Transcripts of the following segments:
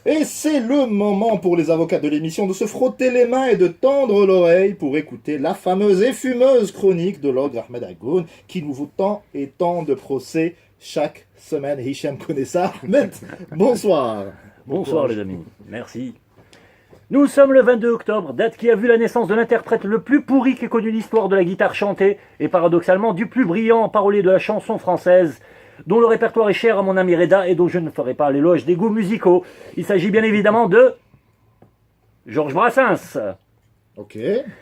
Et c'est le moment pour les avocats de l'émission de se frotter les mains et de tendre l'oreille pour écouter la fameuse et fumeuse chronique de l'ogre Ahmed Agoun qui nous vaut tant et tant de procès chaque semaine. Hicham connaît ça. Ahmed, bonsoir. Bonsoir les amis, merci. Nous sommes le 22 octobre, date qui a vu la naissance de l'interprète le plus pourri qu'ait connu l'histoire de la guitare chantée et paradoxalement du plus brillant parolier de la chanson française, dont le répertoire est cher à mon ami Reda et dont je ne ferai pas l'éloge des goûts musicaux. Il s'agit bien évidemment de Georges Brassens. Ok,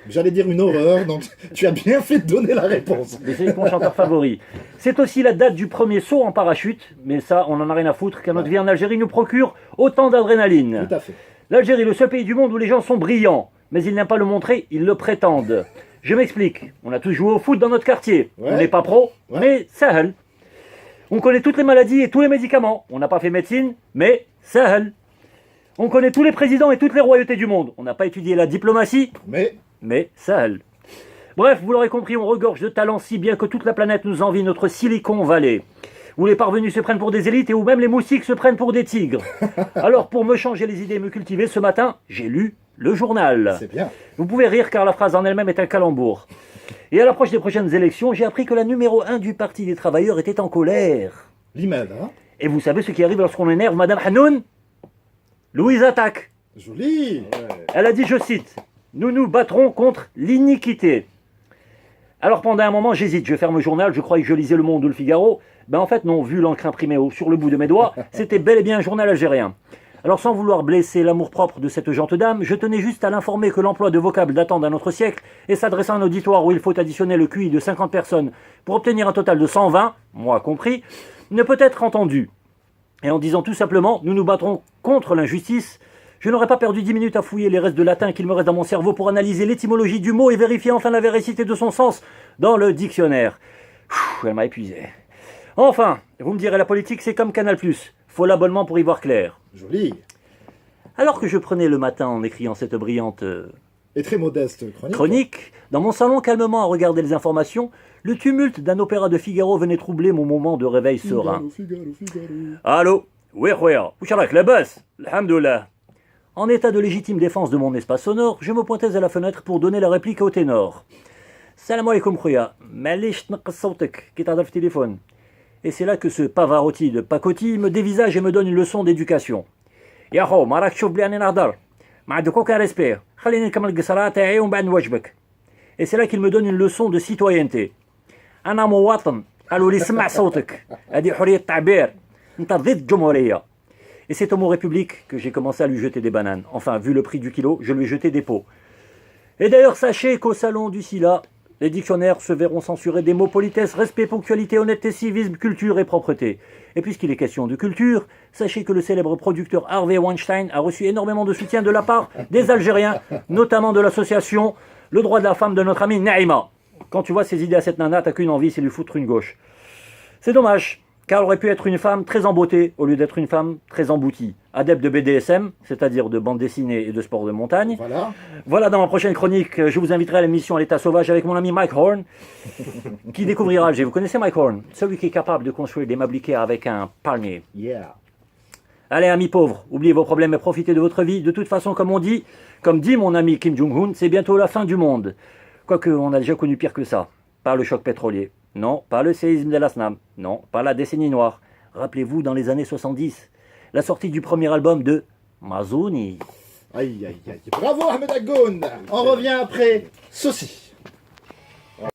j'allais dire une horreur, donc tu as bien fait de donner la réponse. Mais c'est mon chanteur favori. C'est aussi la date du premier saut en parachute, mais ça on en a rien à foutre car notre vie en Algérie nous procure autant d'adrénaline. Tout à fait. L'Algérie, le seul pays du monde où les gens sont brillants, mais ils n'aiment pas le montrer, ils le prétendent. Je m'explique, on a tous joué au foot dans notre quartier, on n'est pas pro, mais sahel. On connaît toutes les maladies et tous les médicaments, on n'a pas fait médecine, mais sahel. On connaît tous les présidents et toutes les royautés du monde, on n'a pas étudié la diplomatie, mais sahel. Bref, vous l'aurez compris, on regorge de talents si bien que toute la planète nous envie notre Silicon Valley, où les parvenus se prennent pour des élites et où même les moustiques se prennent pour des tigres. Alors, pour me changer les idées et me cultiver, ce matin, j'ai lu le journal. C'est bien. Vous pouvez rire car la phrase en elle-même est un calembour. Et à l'approche des prochaines élections, j'ai appris que la numéro 1 du Parti des Travailleurs était en colère. L'imad, hein? Et vous savez ce qui arrive lorsqu'on énerve Madame Hanoun? Louise attaque. Joli. Elle a dit, je cite, « Nous nous battrons contre l'iniquité ». Alors pendant un moment, j'hésite, je ferme le journal, je croyais que je lisais Le Monde ou Le Figaro. Ben en fait non, vu l'encre imprimée sur le bout de mes doigts, c'était bel et bien un journal algérien. Alors sans vouloir blesser l'amour-propre de cette gente dame, je tenais juste à l'informer que l'emploi de vocables datant d'un autre siècle et s'adressant à un auditoire où il faut additionner le QI de 50 personnes pour obtenir un total de 120, moi compris, ne peut être entendu. Et en disant tout simplement, nous nous battrons contre l'injustice, je n'aurais pas perdu 10 minutes à fouiller les restes de latin qu'il me reste dans mon cerveau pour analyser l'étymologie du mot et vérifier enfin la véracité de son sens dans le dictionnaire. Elle m'a épuisé. Enfin, vous me direz, la politique c'est comme Canal+, faut l'abonnement pour y voir clair. Joli. Alors que je prenais le matin en écrivant cette brillante Et très modeste chronique, dans mon salon calmement à regarder les informations, le tumulte d'un opéra de Figaro venait troubler mon moment de réveil serein. Figaro. Allô? Oui, khoya. Oucharak, la basse. Alhamdoulilah. En état de légitime défense de mon espace sonore, je me pointais à la fenêtre pour donner la réplique au ténor. Salam alaikum khoya. Malish tnaqqas sautek, qui t'adresse téléphone. Et c'est là que ce Pavarotti de pacotille me dévisage et me donne une leçon d'éducation. Yaho, marak chouf bli ani nahdar. Ma عندك aucun respect. خليني نكمل القصرة تاعي ومن بعد نواجبك. Et c'est là qu'il me donne une leçon de citoyenneté. أنا مواطن. قالوا لي سمع صوتك. هذه حرية التعبير. أنت ضد الجمهورية. Et c'est au mot République que j'ai commencé à lui jeter des bananes. Enfin, vu le prix du kilo, je lui ai jeté des pots. Et d'ailleurs, sachez qu'au salon du SILA, les dictionnaires se verront censurer des mots politesse, respect, ponctualité, honnêteté, civisme, culture et propreté. Et puisqu'il est question de culture, sachez que le célèbre producteur Harvey Weinstein a reçu énormément de soutien de la part des Algériens, notamment de l'association Le droit de la femme de notre amie Naïma. Quand tu vois ces idées à cette nana, t'as qu'une envie, c'est lui foutre une gauche. C'est dommage, car elle aurait pu être une femme très en beauté, au lieu d'être une femme très emboutie. Adepte de BDSM, c'est-à-dire de bande dessinée et de sport de montagne. Voilà, dans ma prochaine chronique, je vous inviterai à l'émission à l'état sauvage avec mon ami Mike Horn, qui découvrira Alger. Vous connaissez Mike Horn? Celui qui est capable de construire des meubles Ikea avec un palmier. Yeah. Allez, amis pauvres, oubliez vos problèmes et profitez de votre vie. De toute façon, comme dit mon ami Kim Jong-un, c'est bientôt la fin du monde. Quoique, on a déjà connu pire que ça. Pas le choc pétrolier. Non, pas le séisme de l'Asnam. Non, pas la décennie noire. Rappelez-vous, dans les années 70, la sortie du premier album de Mazouni. Aïe, aïe, aïe. Bravo Ahmed Agoun. On revient après ceci.